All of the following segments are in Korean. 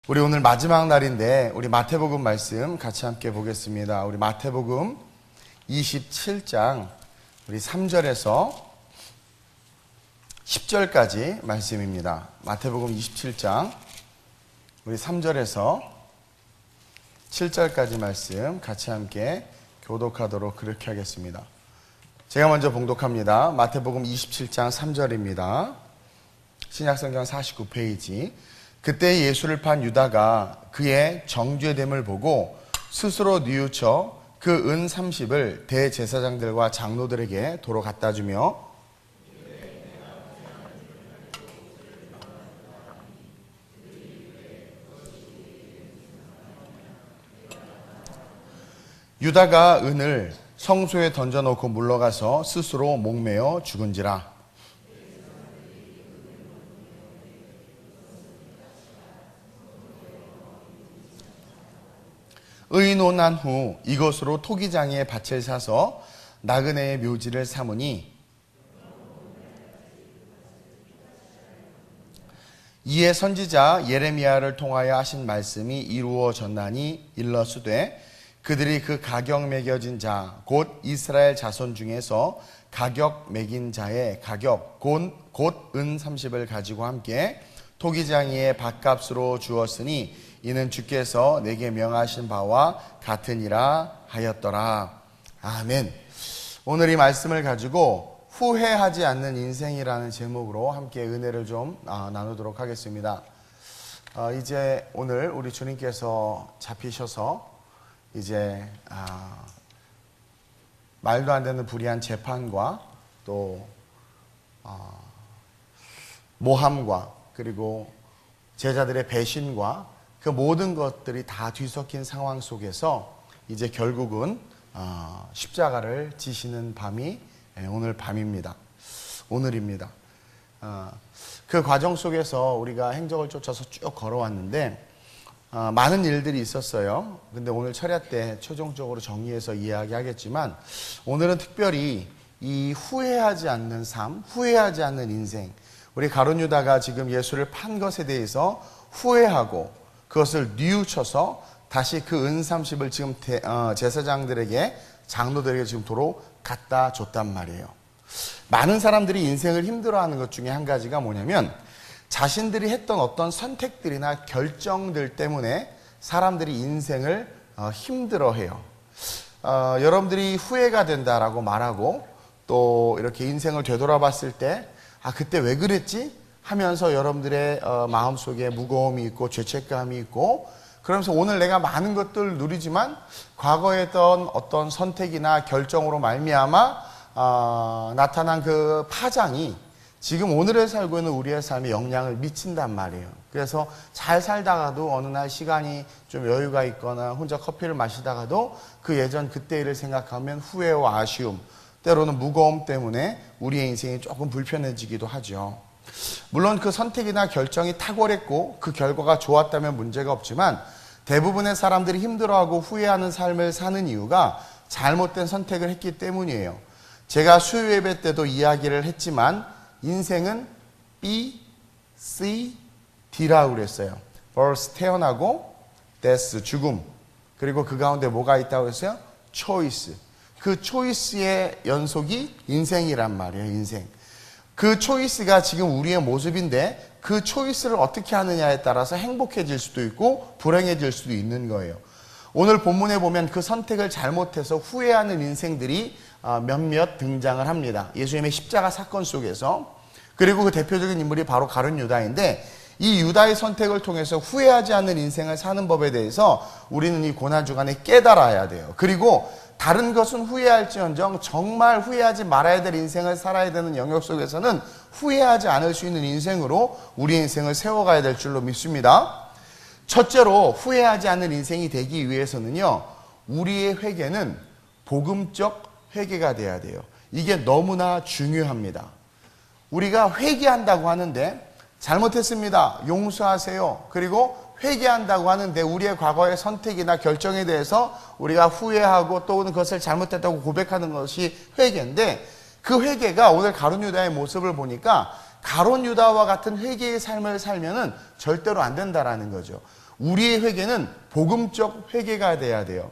우리 오늘 마지막 날인데 우리 마태복음 말씀 같이 함께 보겠습니다. 우리 마태복음 27장 우리 3절에서 10절까지 말씀입니다. 마태복음 27장 우리 3절에서 7절까지 말씀 같이 함께 교독하도록 그렇게 하겠습니다. 제가 먼저 봉독합니다. 마태복음 27장 3절입니다. 신약성경 49페이지. 그때 예수를 판 유다가 그의 정죄됨을 보고 스스로 뉘우쳐 그 은 30을 대제사장들과 장로들에게 도로 갖다 주며 유다가 은을 성소에 던져놓고 물러가서 스스로 목매어 죽은지라. 의논한 후 이것으로 토기장에 밭을 사서 나그네의 묘지를 삼으니 이에 선지자 예레미야를 통하여 하신 말씀이 이루어졌나니 일러스되 그들이 그 가격 매겨진 자 곧 이스라엘 자손 중에서 가격 매긴 자의 가격 곧 은 30을 가지고 함께 토기장이의 밭값으로 주었으니 이는 주께서 내게 명하신 바와 같으니라 하였더라. 아멘. 오늘 이 말씀을 가지고 후회하지 않는 인생이라는 제목으로 함께 은혜를 좀 나누도록 하겠습니다. 이제 오늘 우리 주님께서 잡히셔서 이제 말도 안 되는 불의한 재판과 또 모함과 그리고 제자들의 배신과 그 모든 것들이 다 뒤섞인 상황 속에서 이제 결국은 십자가를 지시는 밤이 오늘 밤입니다. 오늘입니다. 그 과정 속에서 우리가 행적을 쫓아서 쭉 걸어왔는데 많은 일들이 있었어요. 근데 오늘 철야 때 최종적으로 정리해서 이야기하겠지만 오늘은 특별히 이 후회하지 않는 삶, 후회하지 않는 인생, 우리 가룟 유다가 지금 예수를 판 것에 대해서 후회하고 그것을 뉘우쳐서 다시 그 은 30을 지금 제사장들에게 장로들에게 지금 도로 갖다 줬단 말이에요. 많은 사람들이 인생을 힘들어하는 것 중에 한 가지가 뭐냐면 자신들이 했던 어떤 선택들이나 결정들 때문에 사람들이 인생을 힘들어해요. 여러분들이 후회가 된다라고 말하고 또 이렇게 인생을 되돌아봤을 때 그때 왜 그랬지? 하면서 여러분들의 마음속에 무거움이 있고 죄책감이 있고 그러면서 오늘 내가 많은 것들을 누리지만 과거에 했던 어떤 선택이나 결정으로 말미암아 나타난 그 파장이 지금 오늘에 살고 있는 우리의 삶에 영향을 미친단 말이에요. 그래서 잘 살다가도 어느 날 시간이 좀 여유가 있거나 혼자 커피를 마시다가도 그 예전 그때 일을 생각하면 후회와 아쉬움 때로는 무거움 때문에 우리의 인생이 조금 불편해지기도 하죠. 물론 그 선택이나 결정이 탁월했고 그 결과가 좋았다면 문제가 없지만 대부분의 사람들이 힘들어하고 후회하는 삶을 사는 이유가 잘못된 선택을 했기 때문이에요. 제가 수요 예배 때도 이야기를 했지만 인생은 B, C, D라고 그랬어요. birth 태어나고 death 죽음 그리고 그 가운데 뭐가 있다고 했어요? choice. 그 초이스의 연속이 인생이란 말이에요. 인생. 그 초이스가 지금 우리의 모습인데 그 초이스를 어떻게 하느냐에 따라서 행복해질 수도 있고 불행해질 수도 있는 거예요. 오늘 본문에 보면 그 선택을 잘못해서 후회하는 인생들이 몇몇 등장을 합니다. 예수님의 십자가 사건 속에서. 그리고 그 대표적인 인물이 바로 가룟 유다인데 이 유다의 선택을 통해서 후회하지 않는 인생을 사는 법에 대해서 우리는 이 고난주간에 깨달아야 돼요. 그리고 다른 것은 후회할지언정 정말 후회하지 말아야 될 인생을 살아야 되는 영역 속에서는 후회하지 않을 수 있는 인생으로 우리의 인생을 세워가야 될 줄로 믿습니다. 첫째로 후회하지 않는 인생이 되기 위해서는요, 우리의 회개는 복음적 회개가 돼야 돼요. 이게 너무나 중요합니다. 우리가 회개한다고 하는데 잘못했습니다. 용서하세요. 그리고 회개한다고 하는데 우리의 과거의 선택이나 결정에 대해서 우리가 후회하고 또는 그것을 잘못했다고 고백하는 것이 회개인데 그 회개가 오늘 가룟 유다의 모습을 보니까 가룟 유다와 같은 회개의 삶을 살면은 절대로 안 된다라는 거죠. 우리의 회개는 복음적 회개가 돼야 돼요.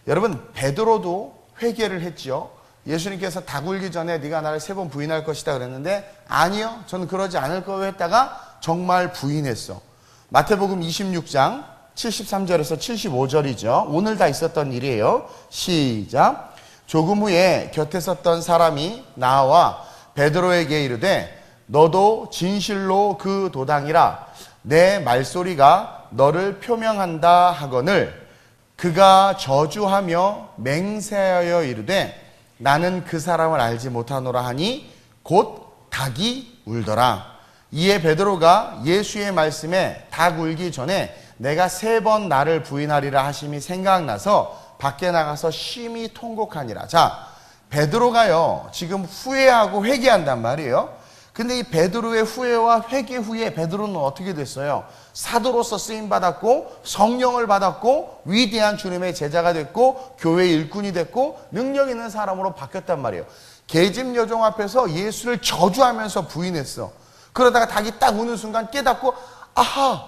여러분, 베드로도 회개를 했죠. 예수님께서 닭 울기 전에 네가 나를 3번 부인할 것이다 그랬는데 아니요, 저는 그러지 않을 거예요 했다가 정말 부인했어. 마태복음 26장 73절에서 75절이죠. 오늘 다 있었던 일이에요. 시작. 조금 후에 곁에 섰던 사람이 나와 베드로에게 이르되 너도 진실로 그 도당이라 내 말소리가 너를 표명한다 하거늘 그가 저주하며 맹세하여 이르되 나는 그 사람을 알지 못하노라 하니 곧 닭이 울더라. 이에 베드로가 예수의 말씀에 닭 울기 전에 내가 3번 나를 부인하리라 하심이 생각나서 밖에 나가서 심히 통곡하니라. 자, 베드로가요 지금 후회하고 회개한단 말이에요. 근데 이 베드로의 후회와 회개 후에 베드로는 어떻게 됐어요? 사도로서 쓰임받았고 성령을 받았고 위대한 주님의 제자가 됐고 교회의 일꾼이 됐고 능력 있는 사람으로 바뀌었단 말이에요. 계집 여종 앞에서 예수를 저주하면서 부인했어. 그러다가 닭이 딱 우는 순간 깨닫고 아하!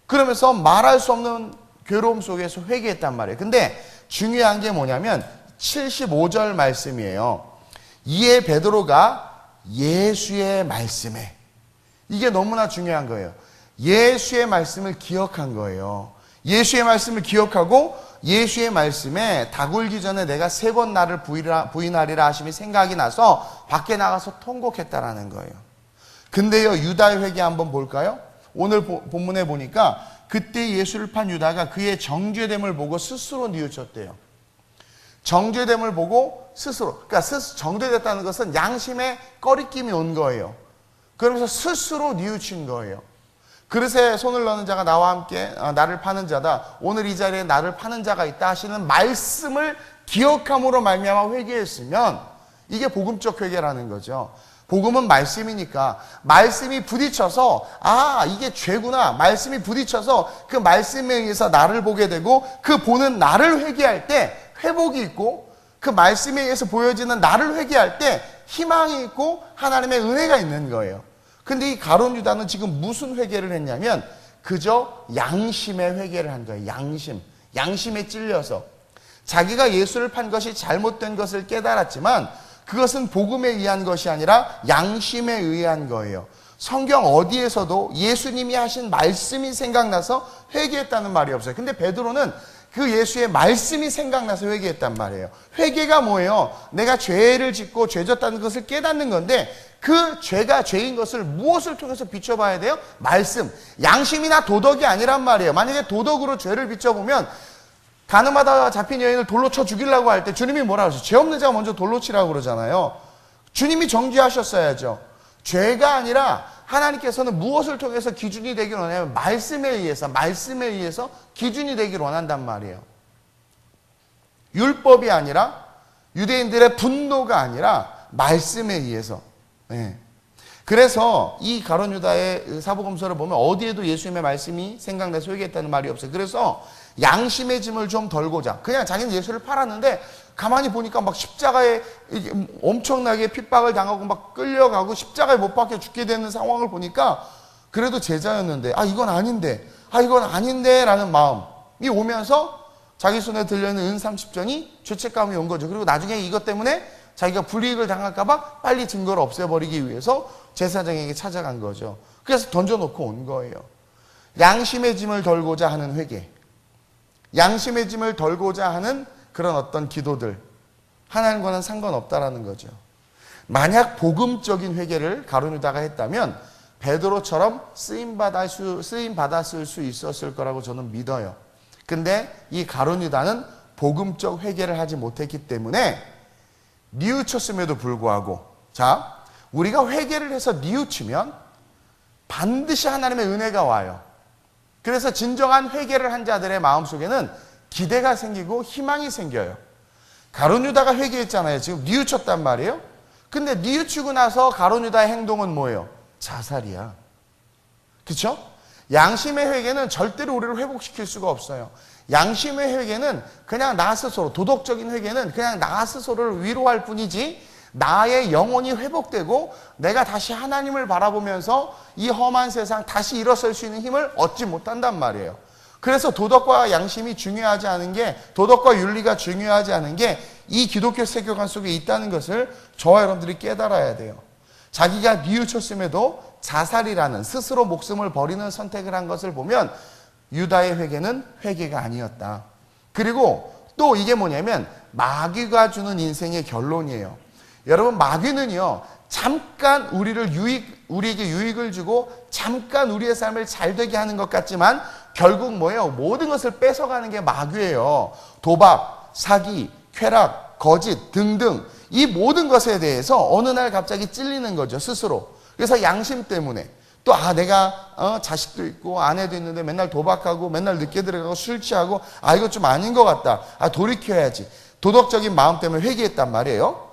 그러면서 말할 수 없는 괴로움 속에서 회개했단 말이에요. 근데 중요한 게 뭐냐면 75절 말씀이에요. 이에 베드로가 예수의 말씀에, 이게 너무나 중요한 거예요. 예수의 말씀을 기억한 거예요. 예수의 말씀을 기억하고 예수의 말씀에 닭 울기 전에 내가 3번 나를 부인하리라 하심이 생각이 나서 밖에 나가서 통곡했다라는 거예요. 근데요, 유다의 회개 한번 볼까요? 오늘 본문에 보니까 그때 예수를 판 유다가 그의 정죄됨을 보고 스스로 뉘우쳤대요. 정죄됨을 보고 스스로, 그러니까 정죄됐다는 것은 양심에 꺼리낌이 온 거예요. 그러면서 스스로 뉘우친 거예요. 그릇에 손을 넣는 자가 나와 함께 나를 파는 자다. 오늘 이 자리에 나를 파는 자가 있다 하시는 말씀을 기억함으로 말미암아 회개했으면 이게 복음적 회개라는 거죠. 복음은 말씀이니까 말씀이 부딪혀서 아 이게 죄구나, 말씀이 부딪혀서 그 말씀에 의해서 나를 보게 되고 그 보는 나를 회개할 때 회복이 있고 그 말씀에 의해서 보여지는 나를 회개할 때 희망이 있고 하나님의 은혜가 있는 거예요. 근데 이 가룟 유다는 지금 무슨 회개를 했냐면 그저 양심의 회개를 한 거예요. 양심에 찔려서 자기가 예수를 판 것이 잘못된 것을 깨달았지만 그것은 복음에 의한 것이 아니라 양심에 의한 거예요. 성경 어디에서도 예수님이 하신 말씀이 생각나서 회개했다는 말이 없어요. 근데 베드로는 그 예수의 말씀이 생각나서 회개했단 말이에요. 회개가 뭐예요? 내가 죄를 짓고 죄졌다는 것을 깨닫는 건데 그 죄가 죄인 것을 무엇을 통해서 비춰봐야 돼요? 말씀. 양심이나 도덕이 아니란 말이에요. 만약에 도덕으로 죄를 비춰보면 가늠하다 잡힌 여인을 돌로 쳐 죽이려고 할 때 주님이 뭐라고 하세요? 죄 없는 자가 먼저 돌로 치라고 그러잖아요. 주님이 정죄하셨어야죠. 죄가 아니라 하나님께서는 무엇을 통해서 기준이 되길 원하냐면 말씀에 의해서 기준이 되길 원한단 말이에요. 율법이 아니라 유대인들의 분노가 아니라 말씀에 의해서. 네. 그래서 이 가룟 유다의 사복음서를 보면 어디에도 예수님의 말씀이 생각나서 회개했다는 말이 없어요. 그래서 양심의 짐을 좀 덜고자 그냥 자기는 예수를 팔았는데 가만히 보니까 막 십자가에 엄청나게 핍박을 당하고 막 끌려가고 십자가에 못 박혀 죽게 되는 상황을 보니까 그래도 제자였는데 이건 아닌데 라는 마음이 오면서 자기 손에 들려있는 은 30전이 죄책감이 온 거죠. 그리고 나중에 이것 때문에 자기가 불이익을 당할까 봐 빨리 증거를 없애버리기 위해서 제사장에게 찾아간 거죠. 그래서 던져놓고 온 거예요. 양심의 짐을 덜고자 하는 회개, 양심의 짐을 덜고자 하는 그런 어떤 기도들, 하나님과는 상관없다라는 거죠. 만약 복음적인 회개를 가룟 유다가 했다면 베드로처럼 쓰임 받았을 수 있었을 거라고 저는 믿어요. 근데 이 가룟 유다는 복음적 회개를 하지 못했기 때문에 뉘우쳤음에도 불구하고, 자, 우리가 회개를 해서 뉘우치면 반드시 하나님의 은혜가 와요. 그래서 진정한 회개를 한 자들의 마음속에는 기대가 생기고 희망이 생겨요. 가룟 유다가 회개했잖아요. 지금 뉘우쳤단 말이에요. 근데 뉘우치고 나서 가룟 유다의 행동은 뭐예요? 자살이야. 그렇죠? 양심의 회개는 절대로 우리를 회복시킬 수가 없어요. 양심의 회개는 그냥 나 스스로, 도덕적인 회개는 그냥 나 스스로를 위로할 뿐이지 나의 영혼이 회복되고 내가 다시 하나님을 바라보면서 이 험한 세상 다시 일어설 수 있는 힘을 얻지 못한단 말이에요. 그래서 도덕과 양심이 중요하지 않은 게, 도덕과 윤리가 중요하지 않은 게 이 기독교 세계관 속에 있다는 것을 저와 여러분들이 깨달아야 돼요. 자기가 뉘우쳤음에도 자살이라는, 스스로 목숨을 버리는 선택을 한 것을 보면 유다의 회개는 회개가 아니었다. 그리고 또 이게 뭐냐면 마귀가 주는 인생의 결론이에요. 여러분, 마귀는요, 잠깐 우리에게 유익을 주고 잠깐 우리의 삶을 잘 되게 하는 것 같지만 결국 뭐예요? 모든 것을 뺏어가는 게 마귀예요. 도박, 사기, 쾌락, 거짓 등등 이 모든 것에 대해서 어느 날 갑자기 찔리는 거죠, 스스로. 그래서 양심 때문에 또 내가 자식도 있고 아내도 있는데 맨날 도박하고 맨날 늦게 들어가고 술 취하고 이거 좀 아닌 것 같다. 돌이켜야지. 도덕적인 마음 때문에 회개했단 말이에요.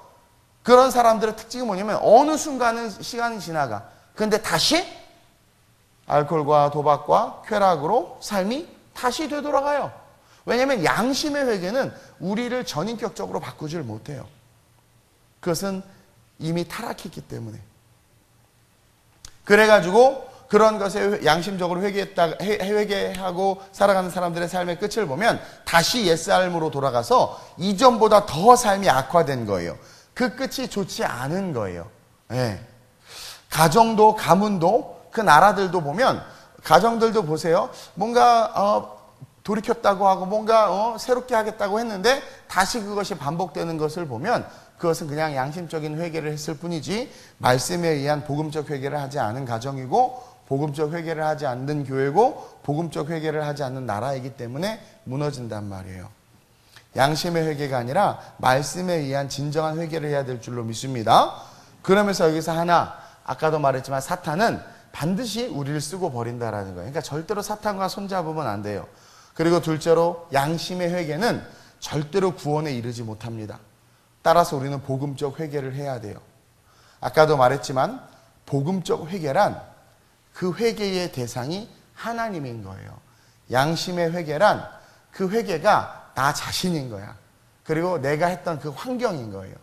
그런 사람들의 특징이 뭐냐면 어느 순간은 시간이 지나가. 그런데 다시 알코올과 도박과 쾌락으로 삶이 다시 되돌아가요. 왜냐하면 양심의 회개는 우리를 전인격적으로 바꾸질 못해요. 그것은 이미 타락했기 때문에. 그래가지고 그런 것에 양심적으로 회개하고 살아가는 사람들의 삶의 끝을 보면 다시 옛삶으로 돌아가서 이전보다 더 삶이 악화된 거예요. 그 끝이 좋지 않은 거예요. 네. 가정도, 가문도, 그 나라들도 보면, 가정들도 보세요. 뭔가 돌이켰다고 하고 뭔가 새롭게 하겠다고 했는데 다시 그것이 반복되는 것을 보면 그것은 그냥 양심적인 회개를 했을 뿐이지 말씀에 의한 복음적 회개를 하지 않은 가정이고 복음적 회개를 하지 않는 교회고 복음적 회개를 하지 않는 나라이기 때문에 무너진단 말이에요. 양심의 회개가 아니라 말씀에 의한 진정한 회개를 해야 될 줄로 믿습니다. 그러면서 여기서 하나, 아까도 말했지만 사탄은 반드시 우리를 쓰고 버린다라는 거예요. 그러니까 절대로 사탄과 손잡으면 안 돼요. 그리고 둘째로 양심의 회개는 절대로 구원에 이르지 못합니다. 따라서 우리는 복음적 회개를 해야 돼요. 아까도 말했지만 복음적 회개란 그 회개의 대상이 하나님인 거예요. 양심의 회개란 그 회개가 나 자신인 거야. 그리고 내가 했던 그 환경인 거예요.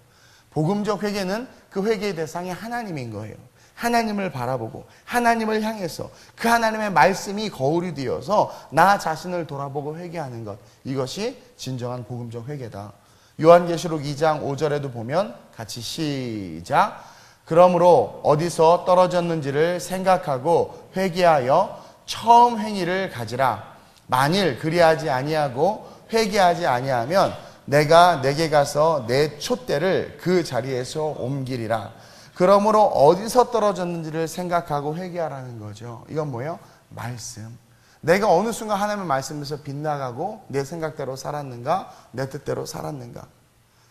복음적 회개는 그 회개의 대상이 하나님인 거예요. 하나님을 바라보고 하나님을 향해서 그 하나님의 말씀이 거울이 되어서 나 자신을 돌아보고 회개하는 것, 이것이 진정한 복음적 회개다. 요한계시록 2장 5절에도 보면 같이 시작. 그러므로 어디서 떨어졌는지를 생각하고 회개하여 처음 행위를 가지라. 만일 그리하지 아니하고 회개하지 아니하면 내가 내게 가서 내 촛대를 그 자리에서 옮기리라. 그러므로 어디서 떨어졌는지를 생각하고 회개하라는 거죠. 이건 뭐예요? 말씀. 내가 어느 순간 하나님의 말씀에서 빗나가고 내 생각대로 살았는가, 내 뜻대로 살았는가.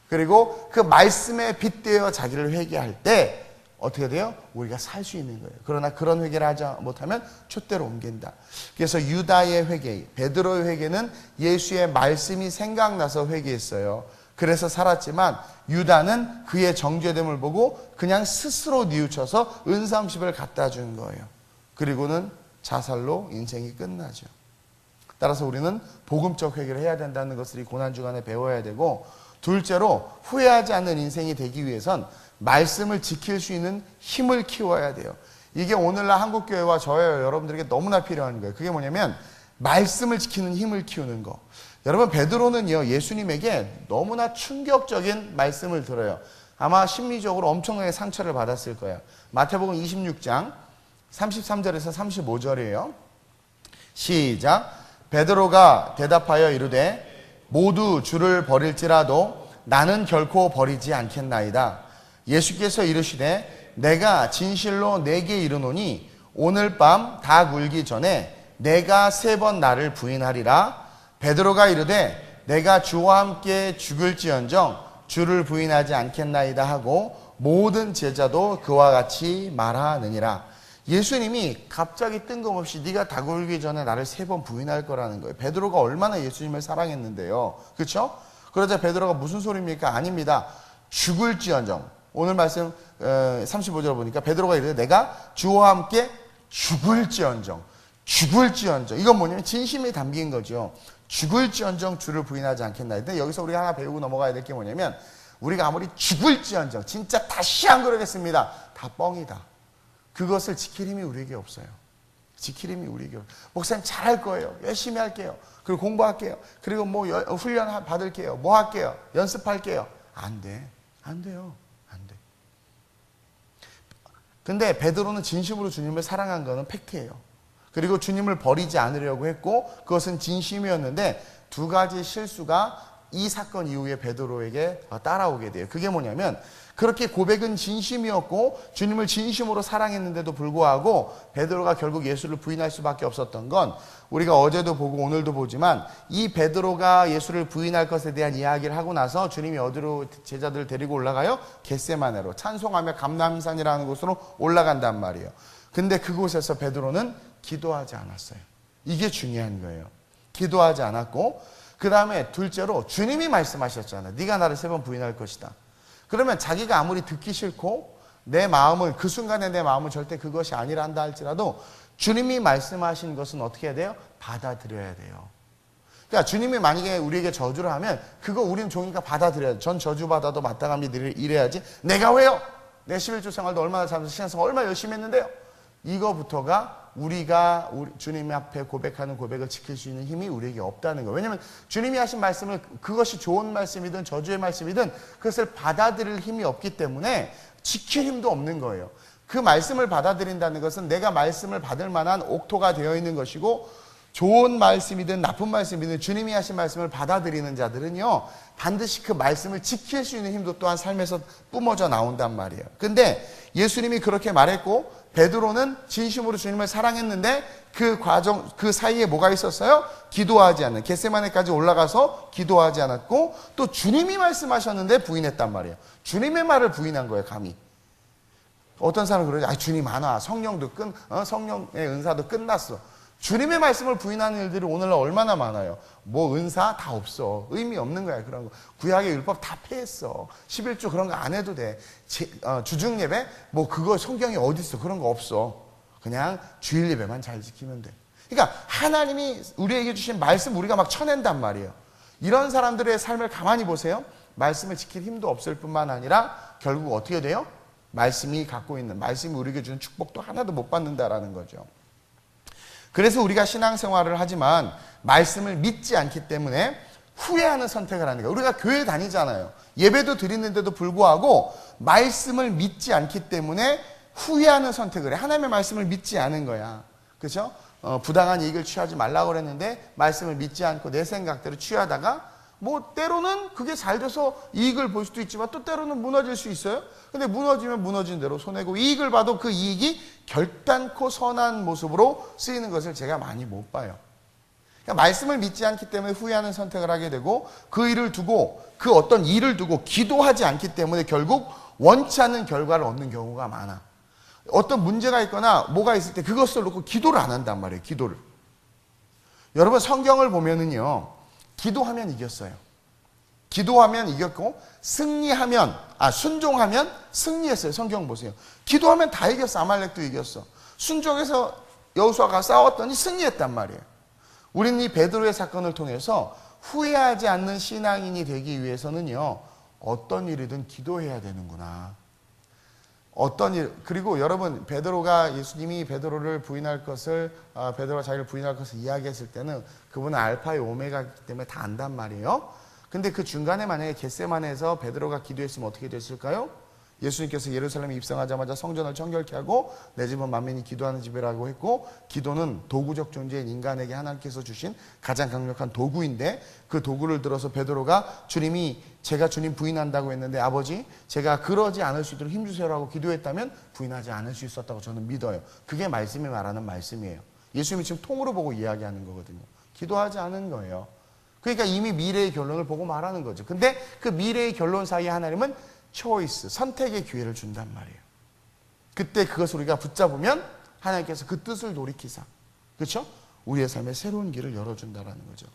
그리고 그 말씀에 빗대어 자기를 회개할 때 어떻게 돼요? 우리가 살 수 있는 거예요. 그러나 그런 회개를 하지 못하면 촛대로 옮긴다. 그래서 유다의 회개, 베드로의 회개는 예수의 말씀이 생각나서 회개했어요. 그래서 살았지만 유다는 그의 정죄됨을 보고 그냥 스스로 뉘우쳐서 은삼십을 갖다 준 거예요. 그리고는 자살로 인생이 끝나죠. 따라서 우리는 복음적 회개를 해야 된다는 것을 이 고난주간에 배워야 되고, 둘째로 후회하지 않는 인생이 되기 위해선 말씀을 지킬 수 있는 힘을 키워야 돼요. 이게 오늘날 한국교회와 저와 여러분들에게 너무나 필요한 거예요. 그게 뭐냐면 말씀을 지키는 힘을 키우는 거. 여러분, 베드로는요, 예수님에게 너무나 충격적인 말씀을 들어요. 아마 심리적으로 엄청나게 상처를 받았을 거예요. 마태복음 26장 33절에서 35절이에요. 시작. 베드로가 대답하여 이르되 모두 주를 버릴지라도 나는 결코 버리지 않겠나이다. 예수께서 이르시되 내가 진실로 내게 이르노니 오늘 밤 닭 울기 전에 내가 3번 나를 부인하리라. 베드로가 이르되 내가 주와 함께 죽을지언정 주를 부인하지 않겠나이다 하고 모든 제자도 그와 같이 말하느니라. 예수님이 갑자기 뜬금없이 네가 닭 울기 전에 나를 3번 부인할 거라는 거예요. 베드로가 얼마나 예수님을 사랑했는데요. 그렇죠? 그러자 베드로가 무슨 소리입니까? 아닙니다. 죽을지언정. 오늘 말씀 35절 보니까 베드로가 이르되 내가 주와 함께 죽을지언정. 이건 뭐냐면 진심이 담긴 거죠. 죽을지언정 주를 부인하지 않겠나. 근데 여기서 우리가 하나 배우고 넘어가야 될 게 뭐냐면 우리가 아무리 죽을지언정 진짜 다시 안 그러겠습니다. 다 뻥이다. 그것을 지킬 힘이 우리에게 없어요. 지킬 힘이 우리에게. 목사님 잘할 거예요. 열심히 할게요. 그리고 공부할게요. 그리고 뭐 훈련 받을게요. 뭐 할게요. 연습할게요. 안 돼. 안 돼요. 안 돼. 근데 베드로는 진심으로 주님을 사랑한 거는 팩트예요. 그리고 주님을 버리지 않으려고 했고 그것은 진심이었는데 두 가지 실수가 이 사건 이후에 베드로에게 따라오게 돼요. 그게 뭐냐면 그렇게 고백은 진심이었고 주님을 진심으로 사랑했는데도 불구하고 베드로가 결국 예수를 부인할 수밖에 없었던 건 우리가 어제도 보고 오늘도 보지만 이 베드로가 예수를 부인할 것에 대한 이야기를 하고 나서 주님이 어디로 제자들을 데리고 올라가요? 겟세마네로 찬송하며 감람산이라는 곳으로 올라간단 말이에요. 근데 그곳에서 베드로는 기도하지 않았어요. 이게 중요한 거예요. 기도하지 않았고 그 다음에 둘째로 주님이 말씀하셨잖아요. 네가 나를 3번 부인할 것이다. 그러면 자기가 아무리 듣기 싫고 내 마음을 그 순간에 내 마음은 절대 그것이 아니란다 할지라도 주님이 말씀하신 것은 어떻게 해야 돼요? 받아들여야 돼요. 그러니까 주님이 만약에 우리에게 저주를 하면 그거 우리는 종이니까 받아들여야 돼요. 전 저주받아도 마땅함이 이래야지 내가 왜요? 내 11주 생활도 얼마나 잘해서 신앙생활 얼마나 열심히 했는데요. 이거부터가 우리가 주님 앞에 고백하는 고백을 지킬 수 있는 힘이 우리에게 없다는 거예요. 왜냐하면 주님이 하신 말씀을 그것이 좋은 말씀이든 저주의 말씀이든 그것을 받아들일 힘이 없기 때문에 지킬 힘도 없는 거예요. 그 말씀을 받아들인다는 것은 내가 말씀을 받을 만한 옥토가 되어 있는 것이고 좋은 말씀이든 나쁜 말씀이든 주님이 하신 말씀을 받아들이는 자들은요 반드시 그 말씀을 지킬 수 있는 힘도 또한 삶에서 뿜어져 나온단 말이에요. 근데 예수님이 그렇게 말했고 베드로는 진심으로 주님을 사랑했는데 그 과정 그 사이에 뭐가 있었어요? 기도하지 않는 겟세마네까지 올라가서 기도하지 않았고 또 주님이 말씀하셨는데 부인했단 말이에요. 주님의 말을 부인한 거예요. 감히. 어떤 사람은 그러죠. 주님 하나 성령도 성령의 은사도 끝났어. 주님의 말씀을 부인하는 일들이 오늘날 얼마나 많아요. 뭐 은사 다 없어. 의미 없는 거야. 그런 거. 구약의 율법 다 폐했어. 11조 그런 거 안 해도 돼. 주중 예배 뭐 그거 성경에 어디 있어. 그런 거 없어. 그냥 주일 예배만 잘 지키면 돼. 그러니까 하나님이 우리에게 주신 말씀 우리가 막 쳐낸단 말이에요. 이런 사람들의 삶을 가만히 보세요. 말씀을 지킬 힘도 없을 뿐만 아니라 결국 어떻게 돼요? 말씀이 갖고 있는 말씀이 우리에게 주는 축복도 하나도 못 받는다라는 거죠. 그래서 우리가 신앙생활을 하지만 말씀을 믿지 않기 때문에 후회하는 선택을 하는 거예요. 우리가 교회 다니잖아요. 예배도 드리는데도 불구하고 말씀을 믿지 않기 때문에 후회하는 선택을 해. 하나님의 말씀을 믿지 않은 거야. 그렇죠? 부당한 이익을 취하지 말라고 그랬는데 말씀을 믿지 않고 내 생각대로 취하다가 뭐 때로는 그게 잘 돼서 이익을 볼 수도 있지만 또 때로는 무너질 수 있어요. 근데 무너지면 무너진 대로 손해고 이익을 봐도 그 이익이 결단코 선한 모습으로 쓰이는 것을 제가 많이 못 봐요. 그러니까 말씀을 믿지 않기 때문에 후회하는 선택을 하게 되고 그 일을 두고 그 어떤 일을 두고 기도하지 않기 때문에 결국 원치 않는 결과를 얻는 경우가 많아. 어떤 문제가 있거나 뭐가 있을 때 그것을 놓고 기도를 안 한단 말이에요. 기도를. 여러분 성경을 보면은요. 기도하면 이겼어요. 기도하면 이겼고 순종하면 승리했어요. 성경 보세요. 기도하면 다 이겼어. 아말렉도 이겼어. 순종해서 여호수아가 싸웠더니 승리했단 말이에요. 우리는 이 베드로의 사건을 통해서 후회하지 않는 신앙인이 되기 위해서는요. 어떤 일이든 기도해야 되는구나. 어떤 일, 그리고 여러분 베드로가 예수님이 베드로를 부인할 것을 베드로가 자기를 부인할 것을 이야기했을 때는 그분은 알파의 오메가이기 때문에 다 안단 말이에요. 근데 그 중간에 만약에 겟세마네에서 베드로가 기도했으면 어떻게 됐을까요? 예수님께서 예루살렘에 입성하자마자 성전을 청결케 하고 내 집은 만민이 기도하는 집이라고 했고 기도는 도구적 존재인 인간에게 하나님께서 주신 가장 강력한 도구인데 그 도구를 들어서 베드로가 주님이 제가 주님 부인한다고 했는데 아버지 제가 그러지 않을 수 있도록 힘주세요라고 기도했다면 부인하지 않을 수 있었다고 저는 믿어요. 그게 말씀이 말하는 말씀이에요. 예수님이 지금 통으로 보고 이야기하는 거거든요. 기도하지 않은 거예요. 그러니까 이미 미래의 결론을 보고 말하는 거죠. 근데 그 미래의 결론 사이에 하나님은 초이스, 선택의 기회를 준단 말이에요. 그때 그것을 우리가 붙잡으면 하나님께서 그 뜻을 돌이키사, 그렇죠? 우리의 삶에 새로운 길을 열어준다라는 거죠.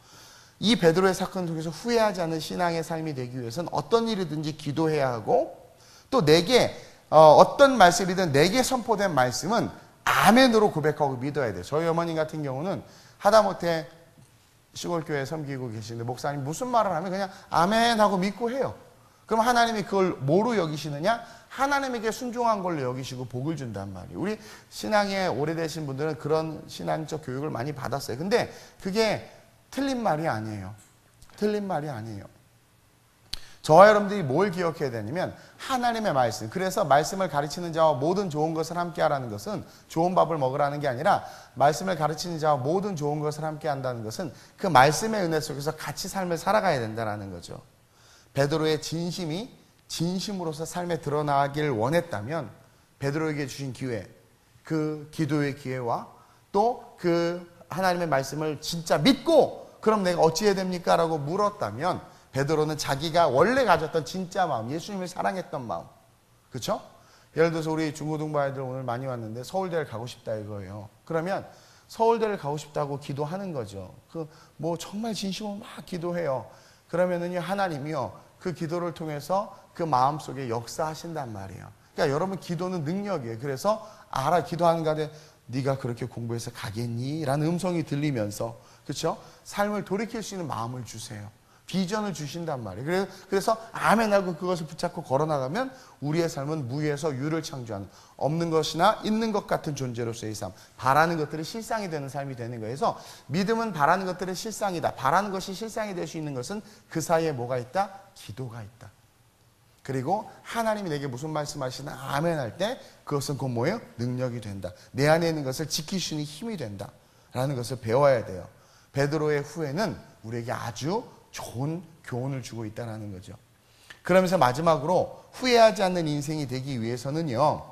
이 베드로의 사건을 통해서 후회하지 않는 신앙의 삶이 되기 위해서는 어떤 일이든지 기도해야 하고 또 내게 어떤 말씀이든 내게 선포된 말씀은 아멘으로 고백하고 믿어야 돼요. 저희 어머님 같은 경우는 하다못해 시골교회 섬기고 계시는데 목사님 무슨 말을 하면 그냥 아멘 하고 믿고 해요. 그럼 하나님이 그걸 뭐로 여기시느냐? 하나님에게 순종한 걸로 여기시고 복을 준단 말이에요. 우리 신앙에 오래되신 분들은 그런 신앙적 교육을 많이 받았어요. 근데 그게 틀린 말이 아니에요. 틀린 말이 아니에요. 저와 여러분들이 뭘 기억해야 되냐면 하나님의 말씀. 그래서 말씀을 가르치는 자와 모든 좋은 것을 함께 하라는 것은 좋은 밥을 먹으라는 게 아니라 말씀을 가르치는 자와 모든 좋은 것을 함께 한다는 것은 그 말씀의 은혜 속에서 같이 삶을 살아가야 된다는 거죠. 베드로의 진심이 진심으로서 삶에 드러나길 원했다면 베드로에게 주신 기회, 그 기도의 기회와 또 그 하나님의 말씀을 진짜 믿고 그럼 내가 어찌해야 됩니까? 라고 물었다면 베드로는 자기가 원래 가졌던 진짜 마음, 예수님을 사랑했던 마음. 그렇죠? 예를 들어서 우리 중고등부 아이들 오늘 많이 왔는데 서울대를 가고 싶다 이거예요. 그러면 서울대를 가고 싶다고 기도하는 거죠. 뭐 정말 진심으로 막 기도해요. 그러면은요 하나님이요 그 기도를 통해서 그 마음 속에 역사하신단 말이에요. 그러니까 여러분 기도는 능력이에요. 그래서 기도하는 가운데 네가 그렇게 공부해서 가겠니? 라는 음성이 들리면서 그렇죠? 삶을 돌이킬 수 있는 마음을 주세요. 비전을 주신단 말이에요. 그래서 아멘 하고 그것을 붙잡고 걸어나가면 우리의 삶은 무에서 유를 창조하는 없는 것이나 있는 것 같은 존재로서의 삶, 바라는 것들이 실상이 되는 삶이 되는 거예요. 그래서 믿음은 바라는 것들이 실상이다. 바라는 것이 실상이 될 수 있는 것은 그 사이에 뭐가 있다? 기도가 있다. 그리고 하나님이 내게 무슨 말씀하시나 아멘 할 때 그것은 곧 뭐예요? 능력이 된다. 내 안에 있는 것을 지킬 수 있는 힘이 된다. 라는 것을 배워야 돼요. 베드로의 후회는 우리에게 아주 좋은 교훈을 주고 있다는 거죠. 그러면서 마지막으로 후회하지 않는 인생이 되기 위해서는요.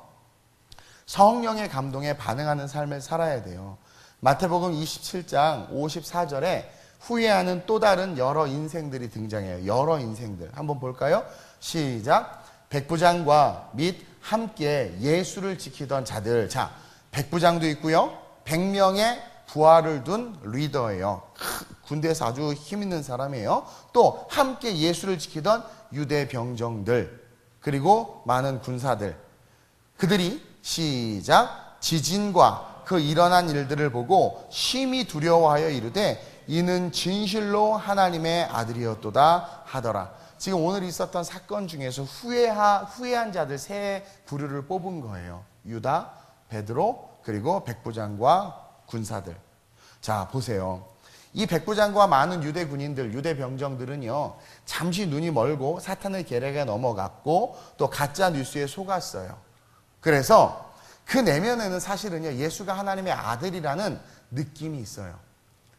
성령의 감동에 반응하는 삶을 살아야 돼요. 마태복음 27장 54절에 후회하는 또 다른 여러 인생들이 등장해요. 여러 인생들. 한번 볼까요? 시작. 백부장과 및 함께 예수를 지키던 자들. 자, 백부장도 있고요. 100명의 부하를 둔 리더예요. 군대에서 아주 힘 있는 사람이에요. 또 함께 예수를 지키던 유대 병정들 그리고 많은 군사들 그들이 시작 지진과 그 일어난 일들을 보고 심히 두려워하여 이르되 이는 진실로 하나님의 아들이었도다 하더라. 지금 오늘 있었던 사건 중에서 후회한 자들 세 부류를 뽑은 거예요. 유다, 베드로 그리고 백부장과 군사들. 자 보세요. 이 백부장과 많은 유대 군인들, 유대 병정들은요 잠시 눈이 멀고 사탄의 계략에 넘어갔고 또 가짜 뉴스에 속았어요. 그래서 그 내면에는 사실은요 예수가 하나님의 아들이라는 느낌이 있어요.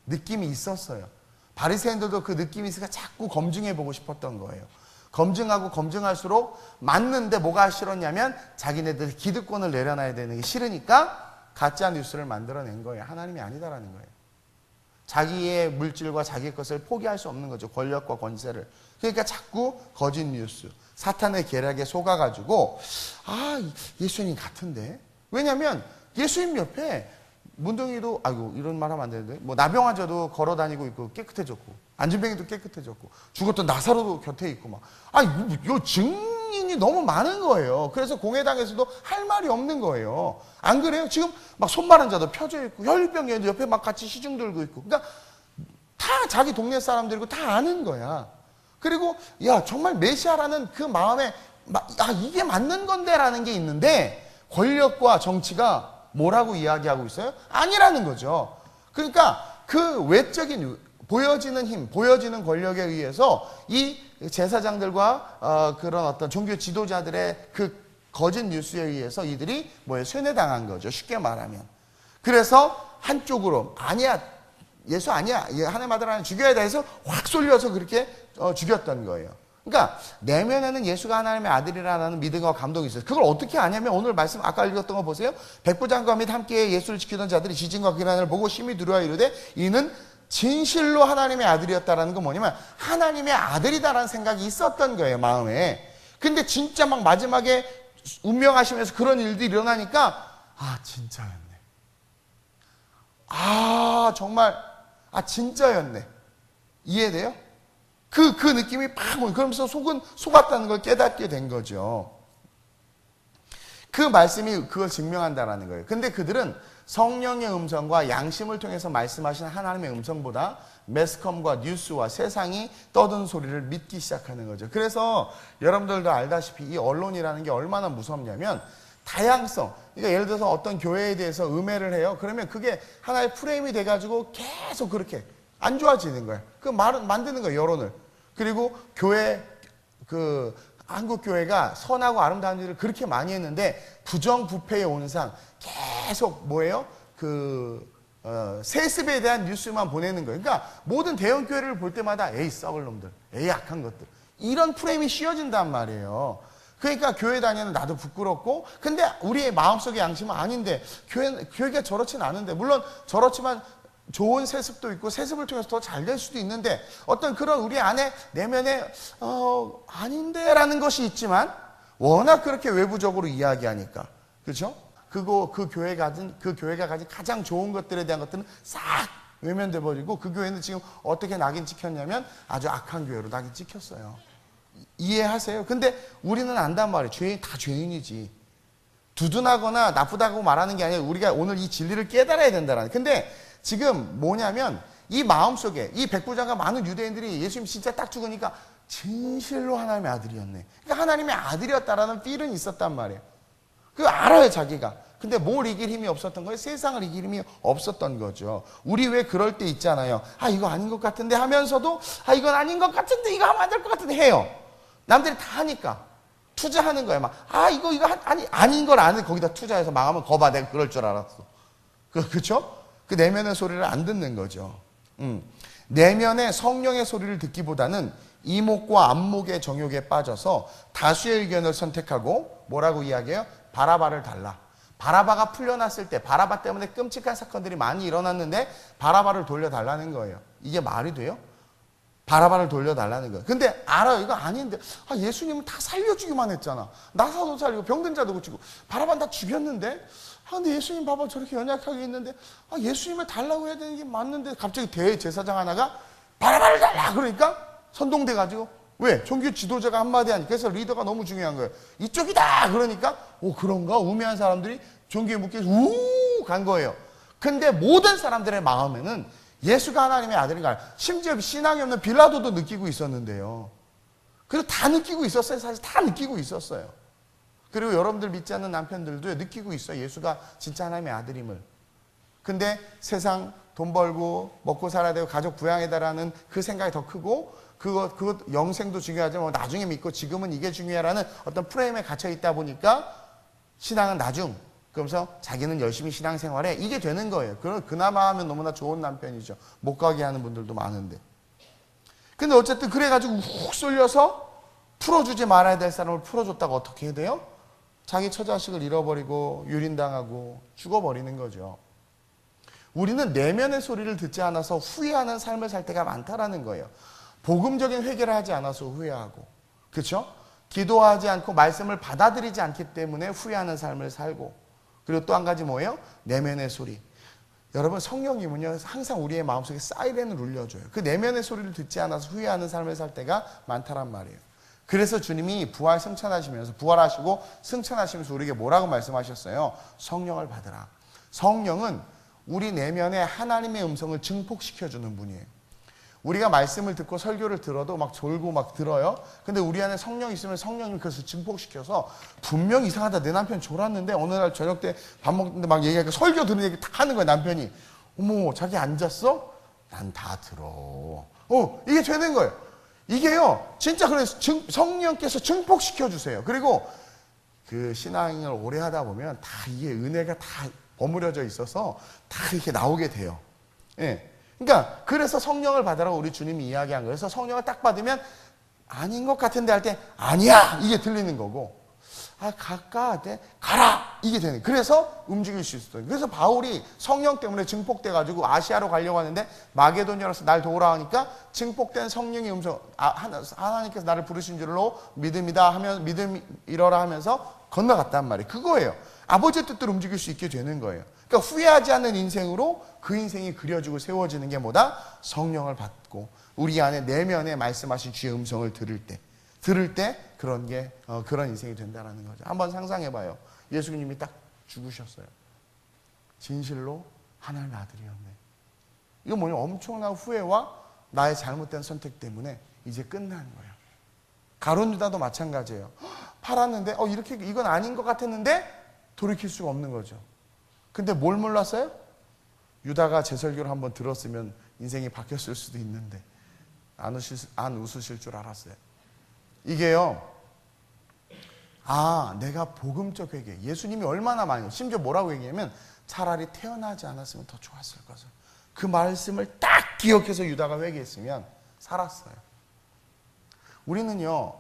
느낌이 있었어요. 바리새인들도 그 느낌이 있으니까 자꾸 검증해 보고 싶었던 거예요. 검증하고 검증할수록 맞는데 뭐가 싫었냐면 자기네들 기득권을 내려놔야 되는 게 싫으니까 가짜 뉴스를 만들어낸 거예요. 하나님이 아니다라는 거예요. 자기의 물질과 자기의 것을 포기할 수 없는 거죠. 권력과 권세를. 그러니까 자꾸 거짓 뉴스, 사탄의 계략에 속아가지고 예수님 같은데. 왜냐하면 예수님 옆에 문둥이도 이런 말 하면 안 되는데 뭐 나병환자도 걸어 다니고 있고 깨끗해졌고 안진뱅이도 깨끗해졌고 죽었던 나사로도 곁에 있고 막 요 증인이 너무 많은 거예요. 그래서 공회당에서도 할 말이 없는 거예요. 안 그래요? 지금 막 손 마른 자도 펴져 있고 혈류병이 옆에 막 같이 시중 들고 있고 그러니까 다 자기 동네 사람들이고 다 아는 거야. 그리고 정말 메시아라는 그 마음에 이게 맞는 건데라는 게 있는데 권력과 정치가 뭐라고 이야기하고 있어요? 아니라는 거죠. 그러니까 그 외적인 보여지는 힘, 보여지는 권력에 의해서 이 제사장들과 그런 어떤 종교 지도자들의 그 거짓 뉴스에 의해서 이들이 쇠뇌당한 거죠. 쉽게 말하면. 그래서 한쪽으로 예수 아니야. 하나님 아들 하나 죽여야 돼 해서 확 쏠려서 그렇게 죽였던 거예요. 그러니까 내면에는 예수가 하나님의 아들이라는 믿음과 감동이 있어요. 그걸 어떻게 아냐면 오늘 말씀 아까 읽었던 거 보세요. 백부장과 및 함께 예수를 지키던 자들이 지진과 그 일을 보고 심히 두려워 이르되 이는 진실로 하나님의 아들이었다라는 건 뭐냐면 하나님의 아들이다라는 생각이 있었던 거예요. 마음에. 근데 진짜 막 마지막에 운명하시면서 그런 일들이 일어나니까 진짜였네. 정말 진짜였네. 이해돼요? 그 느낌이 팍 그러면서 속았다는 걸 깨닫게 된 거죠. 그 말씀이 그걸 증명한다라는 거예요. 근데 그들은 성령의 음성과 양심을 통해서 말씀하신 하나님의 음성보다 매스컴과 뉴스와 세상이 떠드는 소리를 믿기 시작하는 거죠. 그래서 여러분들도 알다시피 이 언론이라는 게 얼마나 무섭냐면 다양성. 그러니까 예를 들어서 어떤 교회에 대해서 음해를 해요. 그러면 그게 하나의 프레임이 돼가지고 계속 그렇게 안 좋아지는 거예요. 그 말은 만드는 거예요, 여론을. 그리고 교회, 한국 교회가 선하고 아름다운 일을 그렇게 많이 했는데 부정부패의 온상 계속 뭐예요? 세습에 대한 뉴스만 보내는 거예요. 그러니까 모든 대형 교회를 볼 때마다 에이 썩을 놈들, 에이 악한 것들 이런 프레임이 씌워진단 말이에요. 그러니까 교회 다니는 나도 부끄럽고 근데 우리의 마음속의 양심은 아닌데 교회가 저렇진 않은데 물론 저렇지만 좋은 세습도 있고 세습을 통해서 더 잘 될 수도 있는데 어떤 그런 우리 안에 내면에 아닌데 라는 것이 있지만 워낙 그렇게 외부적으로 이야기하니까 그렇죠? 그 교회가 가진 가장 좋은 것들에 대한 것들은 싹 외면돼 버리고 그 교회는 지금 어떻게 낙인 찍혔냐면 아주 악한 교회로 낙인 찍혔어요. 이해하세요? 근데 우리는 안단 말이에요. 죄인 다 죄인이지. 두둔하거나 나쁘다고 말하는 게 아니라 우리가 오늘 이 진리를 깨달아야 된다라는. 근데 지금 뭐냐면 이 마음속에 이 백부장과 많은 유대인들이 예수님 진짜 딱 죽으니까 진실로 하나님의 아들이었네. 그러니까 하나님의 아들이었다라는 필은 있었단 말이에요. 그거 알아요 자기가. 근데 뭘 이길 힘이 없었던 거예요? 세상을 이길 힘이 없었던 거죠. 우리 왜 그럴 때 있잖아요. 이거 아닌 것 같은데 하면서도 이건 아닌 것 같은데 이거 하면 안 될 것 같은데 해요. 남들이 다 하니까 투자하는 거예요. 막 이거 아닌 걸 아는 거기다 투자해서 망하면 거봐 내가 그럴 줄 알았어. 그렇죠? 그 내면의 소리를 안 듣는 거죠. 내면의 성령의 소리를 듣기보다는 이목과 안목의 정욕에 빠져서 다수의 의견을 선택하고 뭐라고 이야기해요? 바라바를 달라. 바라바가 풀려났을 때 바라바 때문에 끔찍한 사건들이 많이 일어났는데 바라바를 돌려달라는 거예요. 이게 말이 돼요? 바라바를 돌려달라는 거예요. 근데 알아요. 이거 아닌데 예수님은 다 살려주기만 했잖아. 나사도 살리고 병든 자도 고치고 바라바는 다 죽였는데 근데 예수님 봐봐 저렇게 연약하게 있는데 예수님을 달라고 해야 되는 게 맞는데 갑자기 대제사장 하나가 바라바를 달라 그러니까 선동돼가지고 왜? 종교 지도자가 한마디 하니까 그래서 리더가 너무 중요한 거예요. 이쪽이다 그러니까 그런가? 우매한 사람들이 종교에 묶여서 간 거예요. 근데 모든 사람들의 마음에는 예수가 하나님의 아들인가 심지어 신앙이 없는 빌라도도 느끼고 있었는데요. 그래서 다 느끼고 있었어요. 사실 다 느끼고 있었어요. 그리고 여러분들 믿지 않는 남편들도 느끼고 있어요. 예수가 진짜 하나님의 아들임을. 근데 세상 돈 벌고 먹고 살아야 되고 가족 부양해달라는 그 생각이 더 크고 그것 영생도 중요하지만 나중에 믿고 지금은 이게 중요하라는 어떤 프레임에 갇혀 있다 보니까 신앙은 나중. 그러면서 자기는 열심히 신앙생활해. 이게 되는 거예요. 그나마 하면 너무나 좋은 남편이죠. 못 가게 하는 분들도 많은데. 근데 어쨌든 그래가지고 훅 쏠려서 풀어주지 말아야 될 사람을 풀어줬다가 어떻게 해야 돼요? 자기 처자식을 잃어버리고 유린당하고 죽어버리는 거죠. 우리는 내면의 소리를 듣지 않아서 후회하는 삶을 살 때가 많다라는 거예요. 복음적인 회개를 하지 않아서 후회하고 그렇죠? 기도하지 않고 말씀을 받아들이지 않기 때문에 후회하는 삶을 살고 그리고 또 한 가지 뭐예요? 내면의 소리. 여러분 성령님은요 항상 우리의 마음속에 사이렌을 울려줘요. 그 내면의 소리를 듣지 않아서 후회하는 삶을 살 때가 많다란 말이에요. 그래서 주님이 부활하시고 승천하시면서 우리에게 뭐라고 말씀하셨어요? 성령을 받으라. 성령은 우리 내면에 하나님의 음성을 증폭시켜주는 분이에요. 우리가 말씀을 듣고 설교를 들어도 막 졸고 막 들어요. 근데 우리 안에 성령이 있으면 성령님이 그것을 증폭시켜서 분명 이상하다. 내 남편 졸았는데 어느 날 저녁 때 밥 먹는데 막 얘기하니까 설교 들은 얘기 다 하는 거야 남편이. 어머 자기 안 잤어? 난 다 들어. 이게 되는 거예요. 이게요 진짜 그래서 성령께서 증폭시켜 주세요. 그리고 그 신앙을 오래 하다 보면 다 이게 은혜가 다 버무려져 있어서 다 이렇게 나오게 돼요. 예. 그러니까 그래서 성령을 받으라고 우리 주님이 이야기한 거예요. 그래서 성령을 딱 받으면 아닌 것 같은데 할 때 아니야 이게 들리는 거고 가라 이게 되는 거예요. 그래서 움직일 수 있어요. 그래서 바울이 성령 때문에 증폭돼 가지고 아시아로 가려고 하는데 마게도니아로서 날 도우라 하니까 증폭된 성령의 음성 하나님께서 나를 부르신 줄로 믿음이다 하면 믿음이러라 하면서 건너갔단 말이에요. 그거예요. 아버지의 뜻대로 움직일 수 있게 되는 거예요. 그러니까 후회하지 않는 인생으로 그 인생이 그려지고 세워지는 게 뭐다? 성령을 받고 우리 안에 내면에 말씀하신 주의 음성을 들을 때 그런 인생이 된다는 거죠. 한번 상상해봐요. 예수님이 딱 죽으셨어요. 진실로 하나님의 아들이었네. 이거 뭐냐? 엄청난 후회와 나의 잘못된 선택 때문에 이제 끝나는 거예요. 가룟 유다도 마찬가지예요. 팔았는데 이렇게 이건 아닌 것 같았는데 돌이킬 수가 없는 거죠. 근데 뭘 몰랐어요? 유다가 제 설교를 한번 들었으면 인생이 바뀌었을 수도 있는데 안 웃으실 줄 알았어요. 이게요, 내가 복음적 회개, 예수님이 얼마나 많이, 심지어 뭐라고 얘기하면 차라리 태어나지 않았으면 더 좋았을 것을, 그 말씀을 딱 기억해서 유다가 회개했으면 살았어요. 우리는요,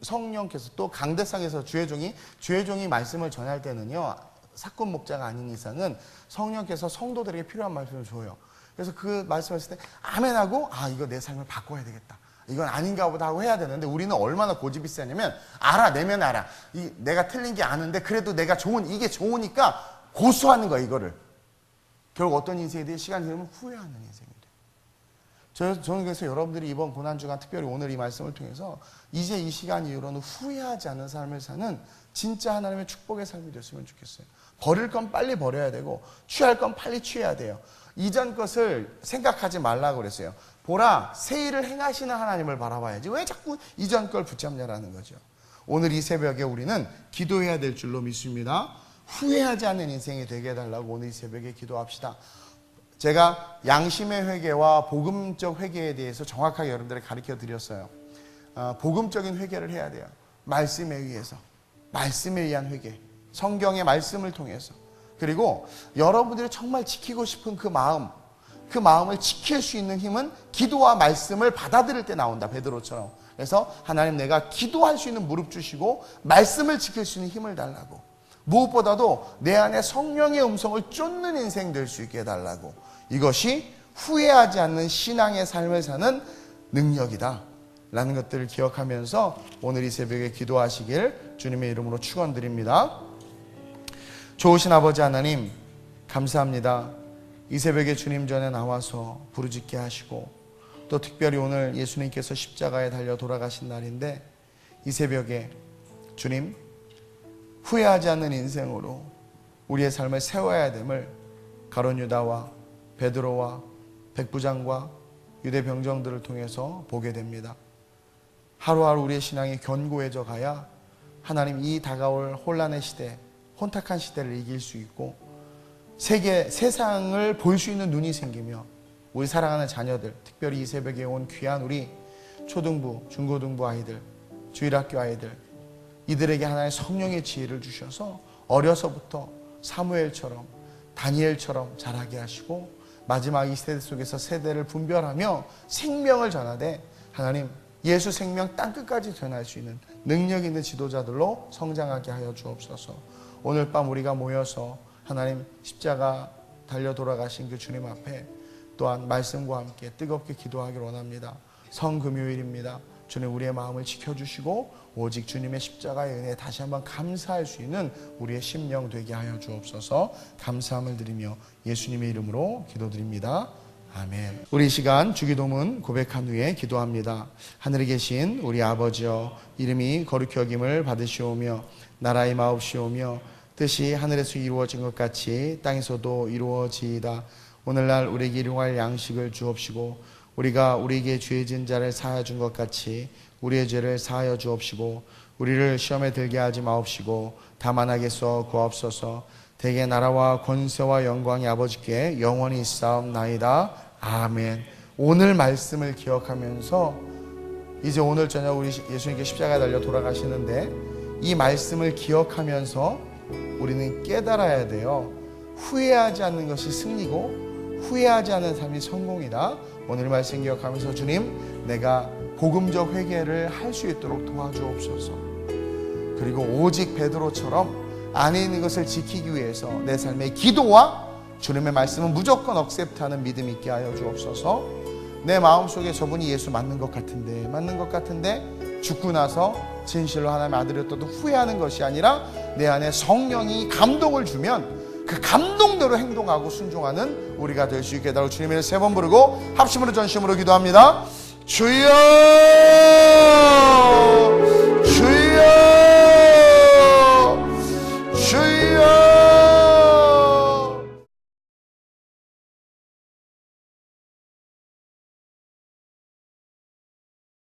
성령께서 또 강대상에서 주의 종이 말씀을 전할 때는요, 사건 목자가 아닌 이상은 성령께서 성도들에게 필요한 말씀을 줘요. 그래서 그 말씀을 했을 때 아멘하고 이거 내 삶을 바꿔야 되겠다, 이건 아닌가 보다 하고 해야 되는데, 우리는 얼마나 고집이 세냐면 내면 알아, 내가 틀린 게 아는데 그래도 내가 이게 좋으니까 고수하는 거야. 이거를 결국 어떤 인생에 대해 시간이 지나면 후회하는 인생이 돼요. 저는 그래서 여러분들이 이번 고난주간, 특별히 오늘 이 말씀을 통해서 이제 이 시간 이후로는 후회하지 않는 삶을 사는 진짜 하나님의 축복의 삶이 됐으면 좋겠어요. 버릴 건 빨리 버려야 되고 취할 건 빨리 취해야 돼요. 이전 것을 생각하지 말라고 그랬어요. 보라, 새 일을 행하시는 하나님을 바라봐야지 왜 자꾸 이전 걸 붙잡냐라는 거죠. 오늘 이 새벽에 우리는 기도해야 될 줄로 믿습니다. 후회하지 않는 인생이 되게 해달라고 오늘 이 새벽에 기도합시다. 제가 양심의 회개와 복음적 회개에 대해서 정확하게 여러분들에게 가르쳐 드렸어요. 복음적인 회개를 해야 돼요. 말씀에 의해서, 말씀에 의한 회개, 성경의 말씀을 통해서. 그리고 여러분들이 정말 지키고 싶은 그 마음을 지킬 수 있는 힘은 기도와 말씀을 받아들일 때 나온다, 베드로처럼. 그래서 하나님, 내가 기도할 수 있는 무릎 주시고 말씀을 지킬 수 있는 힘을 달라고, 무엇보다도 내 안에 성령의 음성을 쫓는 인생 될 수 있게 해달라고. 이것이 후회하지 않는 신앙의 삶을 사는 능력이다 라는 것들을 기억하면서 오늘 이 새벽에 기도하시길 주님의 이름으로 축원드립니다. 좋으신 아버지 하나님, 감사합니다. 이 새벽에 주님 전에 나와서 부르짖게 하시고, 또 특별히 오늘 예수님께서 십자가에 달려 돌아가신 날인데, 이 새벽에 주님, 후회하지 않는 인생으로 우리의 삶을 세워야 됨을 가룟 유다와 베드로와 백부장과 유대 병정들을 통해서 보게 됩니다. 하루하루 우리의 신앙이 견고해져 가야 하나님, 이 다가올 혼란의 시대, 혼탁한 시대를 이길 수 있고 세상을 볼 수 있는 눈이 생기며 우리 사랑하는 자녀들, 특별히 이 새벽에 온 귀한 우리 초등부, 중고등부 아이들, 주일학교 아이들, 이들에게 하나의 성령의 지혜를 주셔서 어려서부터 사무엘처럼, 다니엘처럼 자라게 하시고, 마지막 이 세대 속에서 세대를 분별하며 생명을 전하되 하나님, 예수 생명 땅끝까지 전할 수 있는 능력 있는 지도자들로 성장하게 하여 주옵소서. 오늘 밤 우리가 모여서 하나님, 십자가 달려 돌아가신 그 주님 앞에 또한 말씀과 함께 뜨겁게 기도하기를 원합니다. 성금요일입니다. 주님, 우리의 마음을 지켜주시고 오직 주님의 십자가의 은혜에 다시 한번 감사할 수 있는 우리의 심령 되게 하여 주옵소서. 감사함을 드리며 예수님의 이름으로 기도드립니다. 아멘. 우리 시간 주기도문 고백한 후에 기도합니다. 하늘에 계신 우리 아버지여, 이름이 거룩히 여김을 받으시오며 나라의 마옵시오며 뜻이 하늘에서 이루어진 것 같이 땅에서도 이루어지이다. 오늘날 우리에게 일용할 양식을 주옵시고, 우리가 우리에게 죄 지은 자를 사하여 준 것 같이 우리의 죄를 사하여 주옵시고, 우리를 시험에 들게 하지 마옵시고 다만 악에서 구하옵소서. 대개 나라와 권세와 영광이 아버지께 영원히 있사옵나이다. 아멘. 오늘 말씀을 기억하면서 이제 오늘 저녁 우리 예수님께 십자가에 달려 돌아가시는데, 이 말씀을 기억하면서 우리는 깨달아야 돼요. 후회하지 않는 것이 승리고 후회하지 않는 삶이 성공이다. 오늘 말씀 기억하면서 주님, 내가 복음적 회개를 할 수 있도록 도와주옵소서. 그리고 오직 베드로처럼 안에 있는 것을 지키기 위해서 내 삶의 기도와 주님의 말씀은 무조건 억셉트하는 믿음 있게 하여 주옵소서. 내 마음속에 저분이 예수 맞는 것 같은데 죽고 나서 진실로 하나님의 아들이었다도 후회하는 것이 아니라 내 안에 성령이 감동을 주면 그 감동대로 행동하고 순종하는 우리가 될 수 있게 해달라고 주님의 세 번 부르고 합심으로 전심으로 기도합니다. 주여!